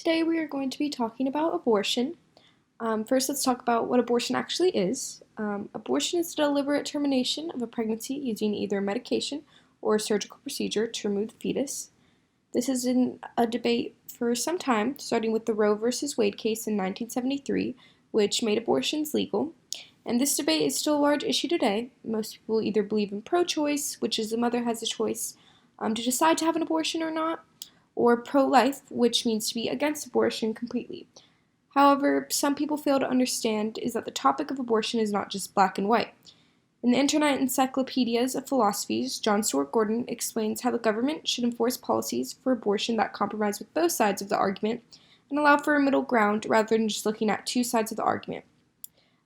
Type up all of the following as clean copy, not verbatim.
today we are going to be talking about abortion. First, let's talk about what abortion actually is. Abortion is the deliberate termination of a pregnancy using either medication or a surgical procedure to remove the fetus. This has been a debate for some time, starting with the Roe v. Wade case in 1973, which made abortions legal. And this debate is still a large issue today. Most people either believe in pro-choice, which is the mother has a choice to decide to have an abortion or not, or pro-life, which means to be against abortion completely. However, some people fail to understand is that the topic of abortion is not just black and white. In the Internet Encyclopedias of Philosophies, John Stuart Gordon explains how the government should enforce policies for abortion that compromise with both sides of the argument and allow for a middle ground rather than just looking at two sides of the argument.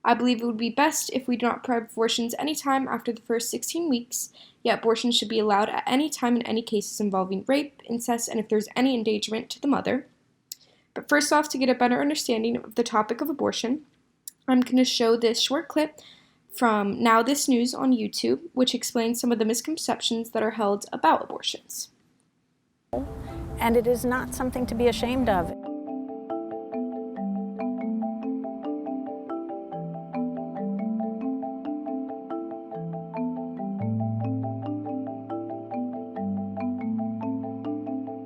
I believe it would be best if we do not permit abortions any time after the first 16 weeks, yet abortion should be allowed at any time in any cases involving rape, incest, and if there is any endangerment to the mother. But first off, to get a better understanding of the topic of abortion, I'm going to show this short clip from Now This News on YouTube, which explains some of the misconceptions that are held about abortions. And it is not something to be ashamed of.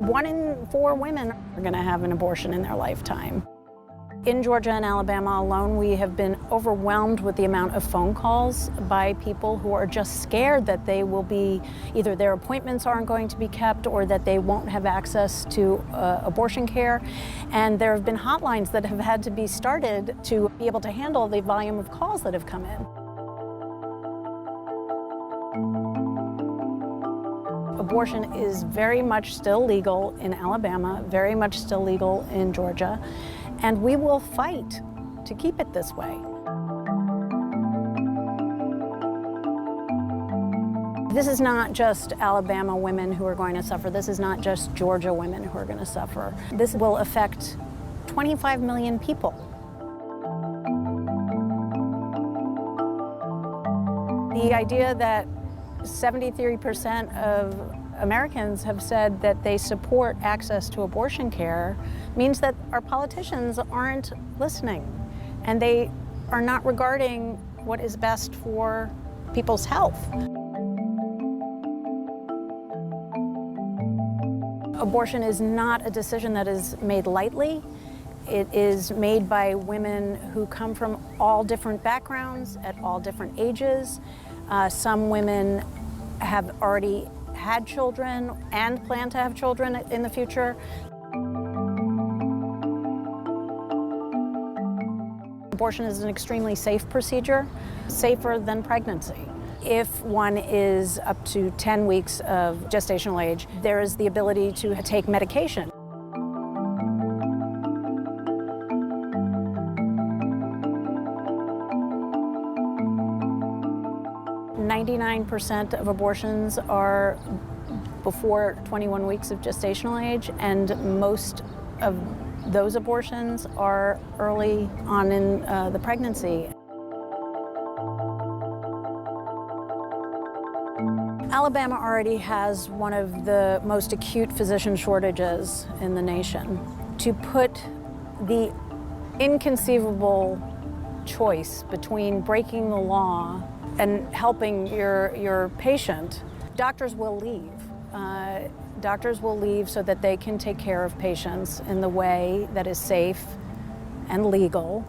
One in 4 women are going to have an abortion in their lifetime. In Georgia and Alabama alone, we have been overwhelmed with the amount of phone calls by people who are just scared that they will be, either their appointments aren't going to be kept or that they won't have access to abortion care. And there have been hotlines that have had to be started to be able to handle the volume of calls that have come in. Abortion is very much still legal in Alabama, very much still legal in Georgia, and we will fight to keep it this way. This is not just Alabama women who are going to suffer. This is not just Georgia women who are going to suffer. This will affect 25 million people. The idea that 73% of Americans have said that they support access to abortion care means that our politicians aren't listening, and they are not regarding what is best for people's health. Abortion is not a decision that is made lightly. It is made by women who come from all different backgrounds, at all different ages. Some women have already had children and plan to have children in the future. Abortion is an extremely safe procedure, safer than pregnancy. If one is up to 10 weeks of gestational age, there is the ability to take medication. 99% of abortions are before 21 weeks of gestational age, and most of those abortions are early on in the pregnancy. Alabama already has one of the most acute physician shortages in the nation. To put the inconceivable choice between breaking the law and helping your patient, doctors will leave. Doctors will leave so that they can take care of patients in the way that is safe and legal.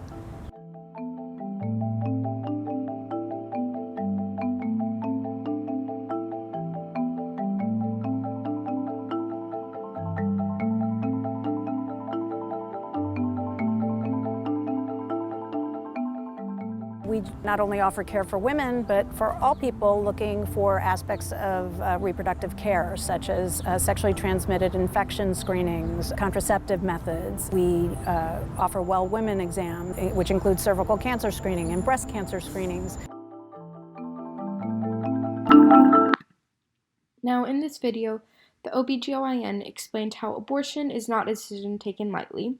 We not only offer care for women, but for all people looking for aspects of reproductive care, such as sexually transmitted infection screenings, contraceptive methods. We offer Well Women exam, which includes cervical cancer screening and breast cancer screenings. Now, in this video, the OBGYN explained how abortion is not a decision taken lightly.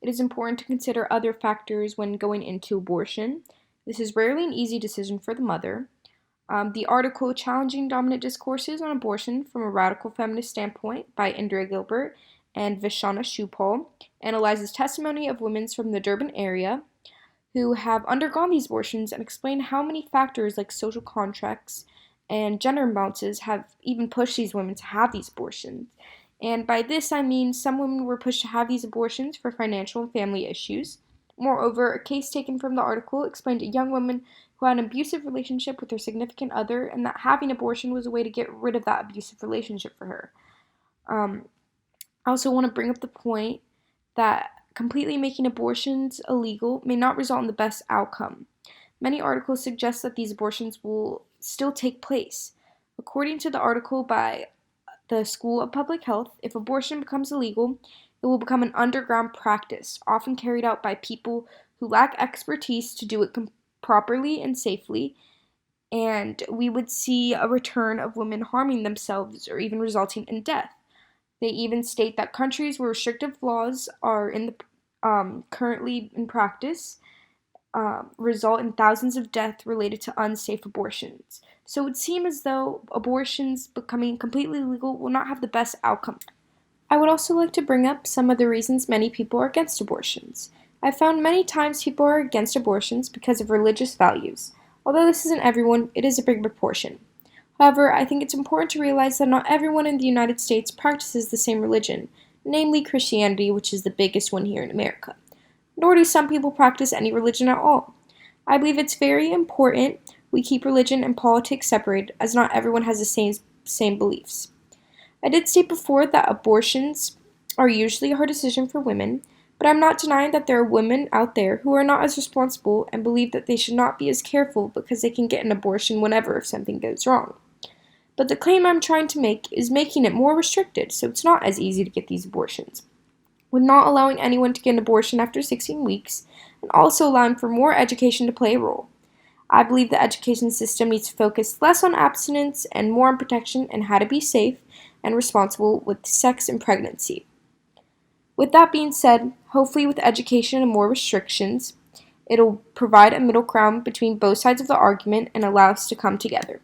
It is important to consider other factors when going into abortion. This is rarely an easy decision for the mother. The article Challenging Dominant Discourses on Abortion from a Radical Feminist Standpoint by Indra Gilbert and Vajna analyzes testimony of women from the Durban area who have undergone these abortions and explain how many factors like social contracts and gender imbalances have even pushed these women to have these abortions. And by this I mean some women were pushed to have these abortions for financial and family issues. Moreover, a case taken from the article explained a young woman who had an abusive relationship with her significant other and that having abortion was a way to get rid of that abusive relationship for her. I also want to bring up the point that completely making abortions illegal may not result in the best outcome. Many articles suggest that these abortions will still take place. According to the article by the School of Public Health, if abortion becomes illegal, it will become an underground practice, often carried out by people who lack expertise to do it properly and safely, and we would see a return of women harming themselves or even resulting in death. They even state that countries where restrictive laws are currently in practice result in thousands of deaths related to unsafe abortions. So it would seem as though abortions becoming completely legal will not have the best outcome. I would also like to bring up some of the reasons many people are against abortions. I've found many times people are against abortions because of religious values. Although this isn't everyone, it is a big proportion. However, I think it's important to realize that not everyone in the United States practices the same religion, namely Christianity, which is the biggest one here in America. Nor do some people practice any religion at all. I believe it's very important we keep religion and politics separated, as not everyone has the same beliefs. I did state before that abortions are usually a hard decision for women, but I'm not denying that there are women out there who are not as responsible and believe that they should not be as careful because they can get an abortion whenever if something goes wrong. But the claim I'm trying to make is making it more restricted, so it's not as easy to get these abortions, with not allowing anyone to get an abortion after 16 weeks, and also allowing for more education to play a role. I believe the education system needs to focus less on abstinence and more on protection and how to be safe and responsible with sex and pregnancy. With that being said, hopefully with education and more restrictions, it'll provide a middle ground between both sides of the argument and allow us to come together.